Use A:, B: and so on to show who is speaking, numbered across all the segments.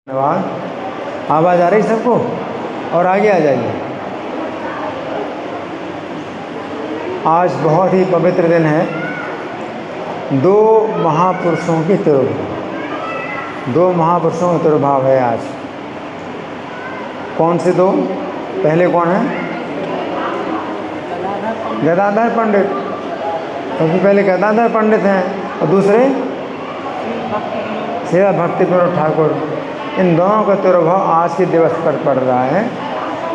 A: धन्यवाद। आवाज़ आ रही सबको? और आगे आ जाइए। आज बहुत ही पवित्र दिन है। दो महापुरुषों की तिरुभाव, दो महापुरुषों का तिरुभाव है आज। कौन से दो? पहले कौन है? गदाधर पंडित। सबसे पहले गदाधर पंडित हैं और दूसरे श्रील भक्ति विनोद ठाकुर। इन दोनों का तिरुभाव आज के दिवस पर पड़ रहा है।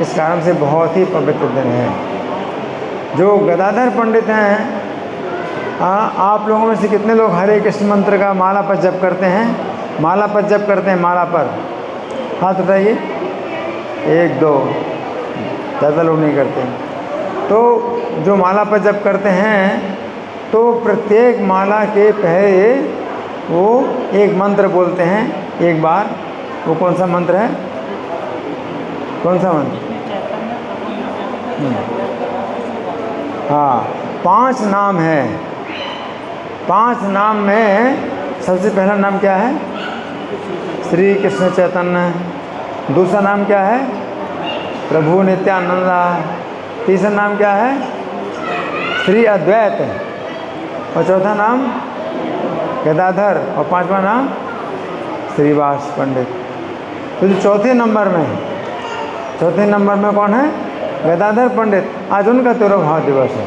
A: इस कारण से बहुत ही पवित्र दिन है। जो गदाधर पंडित हैं, आप लोगों में से कितने लोग हरे कृष्ण मंत्र का माला पर जप करते हैं? माला पर जप करते हैं, माला पर हाथ उठाइए। एक दो, ज़्यादा लोग नहीं करते। तो जो माला पर जप करते हैं तो प्रत्येक माला के पहले वो एक मंत्र बोलते हैं एक बार। वो कौन सा मंत्र है? कौन सा मंत्र? हाँ, 5 नाम है। 5 नाम में सबसे पहला नाम क्या है? श्री कृष्ण चैतन्य। दूसरा नाम क्या है? प्रभु नित्यानंद। तीसरा नाम क्या है? श्री अद्वैत। और चौथा नाम गदाधर। और पांचवा नाम श्रीवास पंडित। तो जो चौथे नंबर में कौन है? गदाधर पंडित। आज उनका तिरुभाव दिवस है,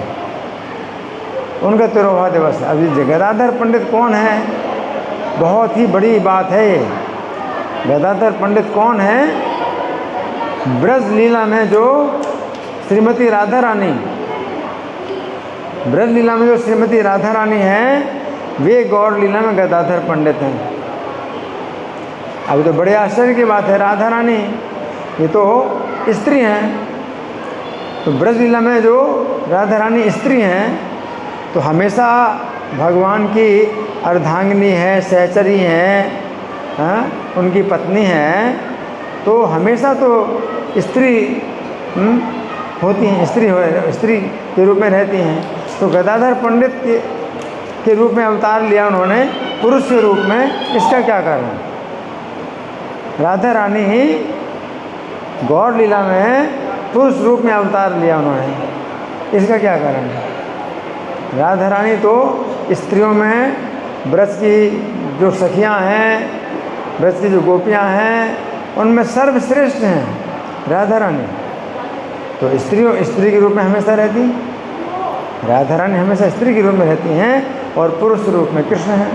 A: उनका तिरुभाव दिवस है। अभी गदाधर पंडित कौन है? बहुत ही बड़ी बात है ये। गदाधर पंडित कौन है? ब्रज लीला में जो श्रीमती राधा रानी, ब्रज लीला में जो श्रीमती राधा रानी हैं, वे गौर लीला में गदाधर पंडित हैं। अभी तो बड़े आश्चर्य की बात है, राधा रानी ये तो स्त्री हैं। तो ब्रज लीला में जो राधा रानी स्त्री हैं, तो हमेशा भगवान की अर्धांगिनी है, सहचरी हैं, उनकी पत्नी हैं। तो हमेशा तो स्त्री होती हैं, स्त्री के रूप में रहती हैं। तो गदाधर पंडित के रूप में अवतार लिया उन्होंने, पुरुष के रूप में। इसका क्या कारण? राधा रानी गौर लीला में पुरुष रूप में अवतार लिया उन्होंने। इसका क्या कारण है? राधा रानी तो स्त्रियों में ब्रज की जो सखियां हैं, ब्रज की जो गोपियां हैं, उनमें सर्वश्रेष्ठ हैं राधा रानी। तो स्त्री के रूप में हमेशा रहती, राधा रानी हमेशा स्त्री के रूप में रहती हैं और पुरुष रूप में कृष्ण हैं।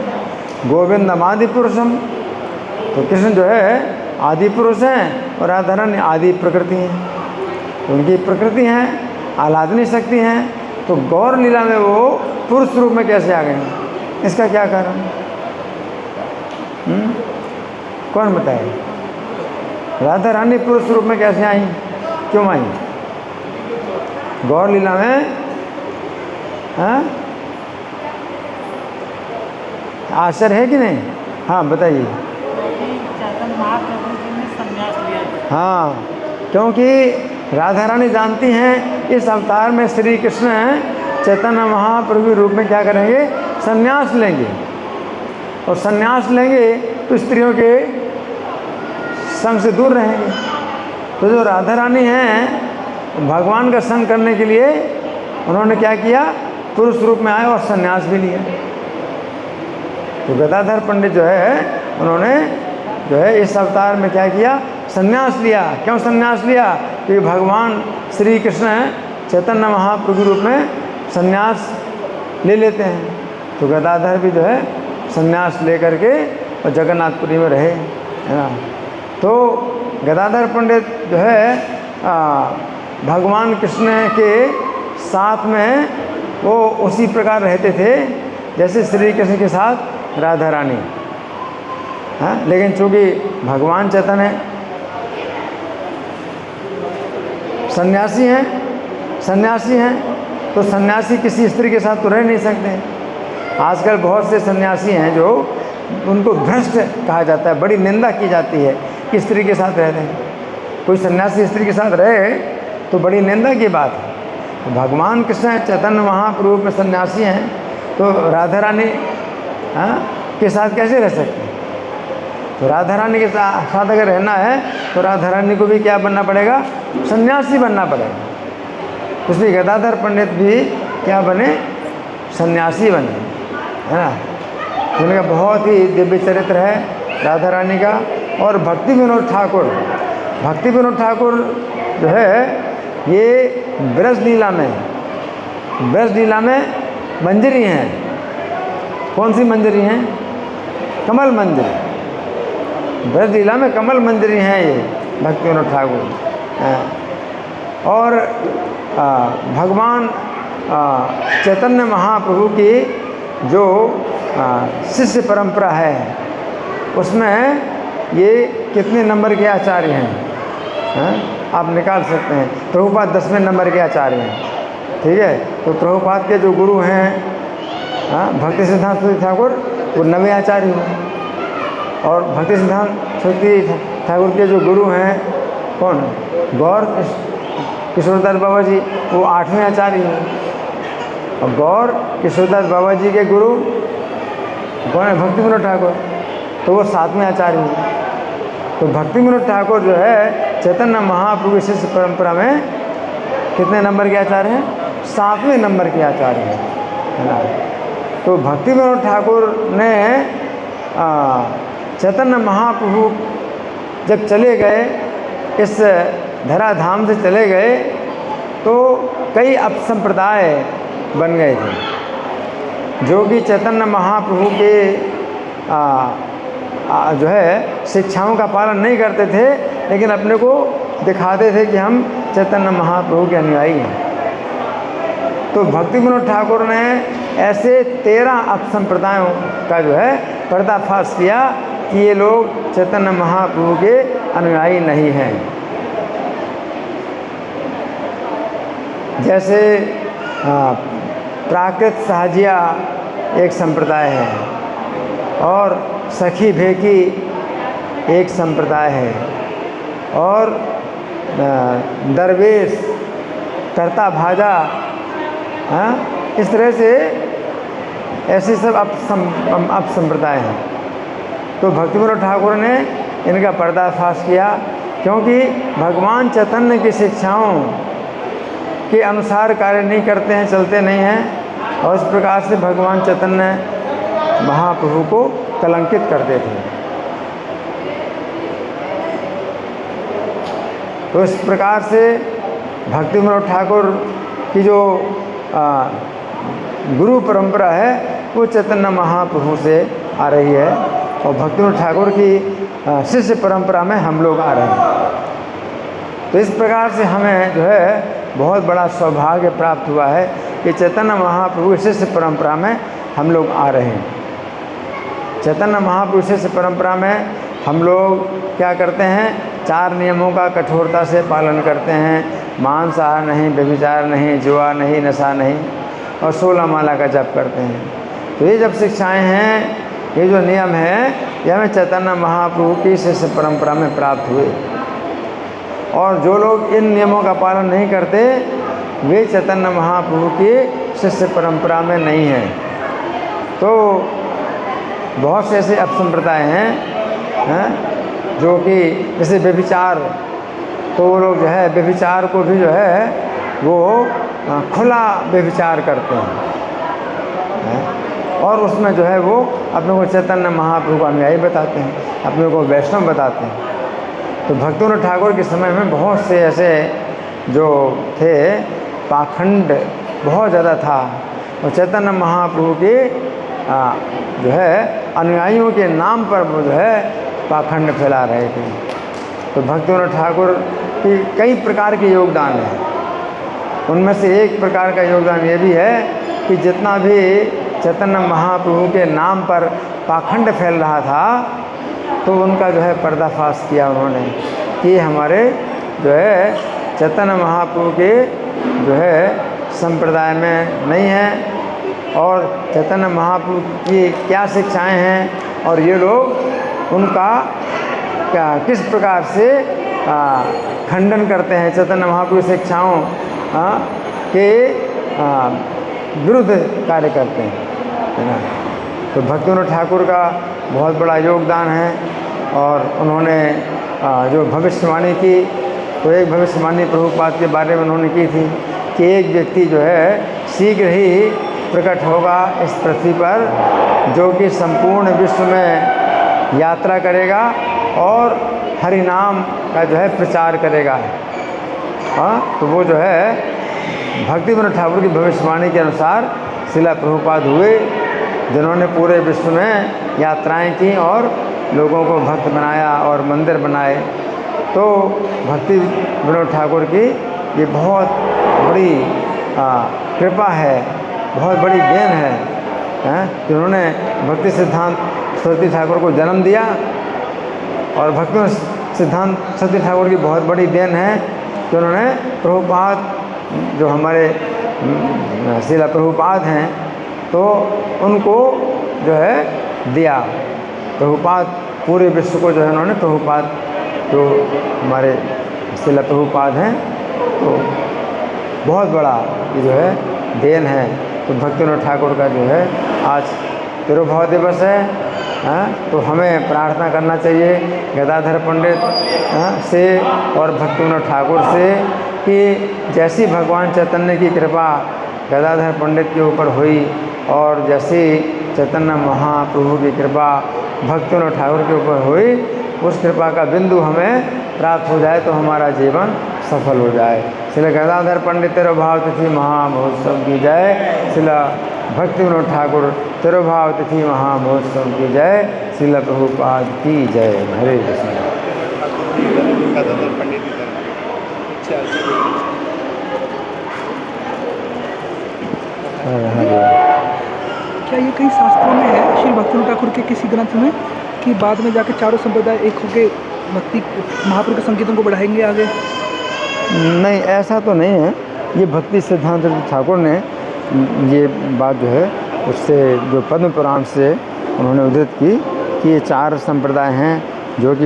A: गोविंदम आदि पुरुषम। तो कृष्ण जो है आदि पुरुष हैं और राधा रानी आदि प्रकृति हैं। तो उनकी प्रकृति हैं, आह्लादनी शक्ति हैं। तो गौर लीला में वो पुरुष रूप में कैसे आ गए? इसका क्या कारण? कौन बताए? राधा रानी पुरुष रूप में कैसे आई? क्यों आई गौर लीला में? आश्चर्य है कि नहीं? हाँ बताइए। हाँ, क्योंकि राधा रानी जानती हैं इस अवतार में श्री कृष्ण चैतन्य महाप्रभु रूप में क्या करेंगे? संन्यास लेंगे। और संन्यास लेंगे तो स्त्रियों के संग से दूर रहेंगे। तो जो राधा रानी हैं, भगवान का संग करने के लिए उन्होंने क्या किया? पुरुष रूप में आए और संन्यास भी लिया। तो गदाधर पंडित जो है, उन्होंने जो है इस अवतार में क्या किया? संन्यास लिया। क्यों संन्यास लिया? क्योंकि भगवान श्री कृष्ण चैतन्य महाप्रभु रूप में संन्यास ले लेते हैं। तो गदाधर भी जो है संन्यास ले करके और जगन्नाथपुरी में रहे, है ना। तो गदाधर पंडित जो है भगवान कृष्ण के साथ में वो उसी प्रकार रहते थे जैसे श्री कृष्ण के साथ राधा रानी। हाँ, लेकिन चूँकि भगवान चैतन्य सन्यासी हैं, तो सन्यासी किसी स्त्री के साथ तो रह नहीं सकते। आजकल बहुत से सन्यासी हैं जो उनको भ्रष्ट कहा जाता है, बड़ी निंदा की जाती है कि स्त्री के साथ रहते हैं। कोई सन्यासी स्त्री के साथ रहे तो बड़ी निंदा की बात है। भगवान कृष्ण चैतन्य महाप्रभु में सन्यासी हैं, तो राधा रानी के साथ कैसे रह सकते हैं? तो राधा रानी के साथ अगर रहना है तो राधा रानी को भी क्या बनना पड़ेगा, सन्यासी बनना पड़ेगा। इसलिए गदाधर पंडित भी क्या बने, सन्यासी बने, है ना। उनका बहुत ही दिव्य चरित्र है राधा रानी का। और भक्ति विनोद ठाकुर, भक्ति विनोद ठाकुर जो है ये ब्रजलीला में मंजरी हैं। कौन सी मंजरी हैं, कमल मंजरी। ब्रजलीला में कमल मंजरी हैं ये भक्ति विनोद ठाकुर। और भगवान चैतन्य महाप्रभु की जो शिष्य परंपरा है उसमें ये कितने नंबर के आचार्य हैं, आप निकाल सकते हैं। प्रभुपाद 10वें नंबर के आचार्य हैं, ठीक है। तो प्रभुपाद के जो गुरु हैं भक्ति सिद्धांत सरस्वती ठाकुर, वो 9वें आचार्य हैं। और भक्ति सिद्धांत सरस्वती ठाकुर के जो गुरु हैं कौन, गौर किशोरदास बाबा जी, वो 8वें आचार्य हैं। और गौर किशोरदास बाबा जी के गुरु कौन है, भक्ति विनोद ठाकुर, तो वो 7वें आचार्य हैं। तो भक्ति विनोद ठाकुर जो है चैतन्य महाप्रभु शिष्य परंपरा में कितने नंबर के आचार्य हैं, 7वें नंबर के आचार्य हैं, है ना। तो भक्ति विनोद ठाकुर ने चैतन्य महाप्रभु जब चले गए, इस धराधाम से चले गए, तो कई अपसंप्रदाय बन गए थे जो कि चैतन्य महाप्रभु के जो है शिक्षाओं का पालन नहीं करते थे, लेकिन अपने को दिखाते थे कि हम चैतन्य महाप्रभु के अनुयायी हैं। तो भक्ति विनोद ठाकुर ने ऐसे 13 अपसंप्रदायों का जो है पर्दाफाश किया कि ये लोग चैतन्य महाप्रभु के अनुयायी नहीं हैं। जैसे प्राकृत सहजिया एक संप्रदाय है, और सखी भेकी एक संप्रदाय है, और दरवेश करता भाजा, इस तरह से ऐसे सब अपसंप्रदाय हैं। तो भक्ति विनोद ठाकुर ने इनका पर्दाफाश किया, क्योंकि भगवान चैतन्य की शिक्षाओं के अनुसार कार्य नहीं करते हैं, चलते नहीं हैं, और इस प्रकार से भगवान चैतन्य महाप्रभु को कलंकित करते थे। तो इस प्रकार से भक्ति विनोद ठाकुर की जो गुरु परंपरा है वो चैतन्य महाप्रभु से आ रही है, और भक्ति विनोद ठाकुर की शिष्य परंपरा में हम लोग आ रहे हैं। तो इस प्रकार से हमें जो है बहुत बड़ा सौभाग्य प्राप्त हुआ है कि चैतन्य महाप्रभु शिष्य परंपरा में हम लोग आ रहे हैं। चैतन्य महाप्रभु शिष्य परंपरा में हम लोग क्या करते हैं, 4 नियमों का कठोरता से पालन करते हैं। मांसाहार नहीं, व्यभिचार नहीं, जुआ नहीं, नशा नहीं, और 16 माला का जप करते हैं। तो ये जब शिक्षाएं हैं, ये जो नियम है, ये हमें चैतन्य महाप्रभु की शिष्य परंपरा में प्राप्त हुए। और जो लोग इन नियमों का पालन नहीं करते, वे चैतन्य महाप्रभु की शिष्य परंपरा में नहीं हैं। तो बहुत से ऐसे अपसंप्रदाय हैं जो कि जैसे व्यभिचार, तो वो लोग जो है व्यभिचार को भी जो है वो खुला व्यभिचार करते हैं, और उसमें जो है वो अपने को चैतन्य महाप्रभु का अनुयायी बताते हैं, अपने को वैष्णव बताते हैं। तो भक्ति विनोद ठाकुर के समय में बहुत से ऐसे जो थे पाखंड बहुत ज़्यादा था, और चैतन्य महाप्रभु के जो है अनुयायियों के नाम पर वो जो है पाखंड फैला रहे थे। तो भक्ति विनोद ठाकुर की कई प्रकार के योगदान हैं। उनमें से एक प्रकार का योगदान ये भी है कि जितना भी चैतन्य महाप्रभु के नाम पर पाखंड फैल रहा था, तो उनका जो है पर्दाफाश किया उन्होंने कि हमारे जो है चैतन्य महाप्रभु के जो है संप्रदाय में नहीं है, और चैतन्य महाप्रभु की क्या शिक्षाएं हैं, और ये लोग उनका क्या किस प्रकार से खंडन करते हैं, चैतन्य महाप्रभु की शिक्षाओं के विरुद्ध कार्य करते हैं, है ना। तो भक्ति विनोद ठाकुर का बहुत बड़ा योगदान है और उन्होंने जो भविष्यवाणी की, तो एक भविष्यवाणी प्रभुपाद के बारे में उन्होंने की थी कि एक व्यक्ति जो है शीघ्र ही प्रकट होगा इस पृथ्वी पर, जो कि संपूर्ण विश्व में यात्रा करेगा और हरि नाम का जो है प्रचार करेगा। हाँ, तो वो जो है भक्ति विनोद ठाकुर की भविष्यवाणी के अनुसार शिला प्रभुपाद हुए, जिन्होंने पूरे विश्व में यात्राएं की और लोगों को भक्त बनाया और मंदिर बनाए। तो भक्ति विनोद ठाकुर की ये बहुत बड़ी कृपा है, बहुत बड़ी देन है, जिन्होंने भक्ति सिद्धांत सरस्वती ठाकुर को जन्म दिया। और भक्ति सिद्धांत सरस्वती ठाकुर की बहुत बड़ी देन है कि उन्होंने प्रभुपाद, जो हमारे शिला प्रभुपाद हैं, तो उनको जो है दिया। प्रभुपाद पूरे विश्व को जो है उन्होंने प्रभुपाद, जो हमारे शिला प्रभुपाद हैं, तो बहुत बड़ा ये जो है देन है। तो भक्ति विनोद ठाकुर का जो है आज तिरुभाव दिवस है। तो हमें प्रार्थना करना चाहिए गदाधर पंडित से और भक्ति विनोद ठाकुर से कि जैसी भगवान चैतन्य की कृपा गदाधर पंडित के ऊपर हुई और जैसी चैतन्य महाप्रभु की कृपा भक्ति विनोद ठाकुर के ऊपर हुई, उस कृपा का बिंदु हमें प्राप्त हो जाए तो हमारा जीवन सफल हो जाए। शिला गदाधर पंडित तिरुभाव तिथि महामहोत्सव की जय। शिला भक्ति विनोद ठाकुर तिरुभाव तिथि महामहोत्सव की जय। शिला प्रभुपाद की जय। हरे कृष्ण।
B: क्या ये कई शास्त्रों में है, श्री भक्ति विनोद ठाकुर के किसी ग्रंथ में, कि बाद में जाके चारों संप्रदाय एक होके भक्ति महाप्रभु के संकीर्तन को बढ़ाएंगे आगे?
A: नहीं, ऐसा तो नहीं है। ये भक्ति सिद्धांत ठाकुर ने ये बात जो है उससे, जो पद्म पुराण से उन्होंने उद्धृत की कि ये चार संप्रदाय हैं जो कि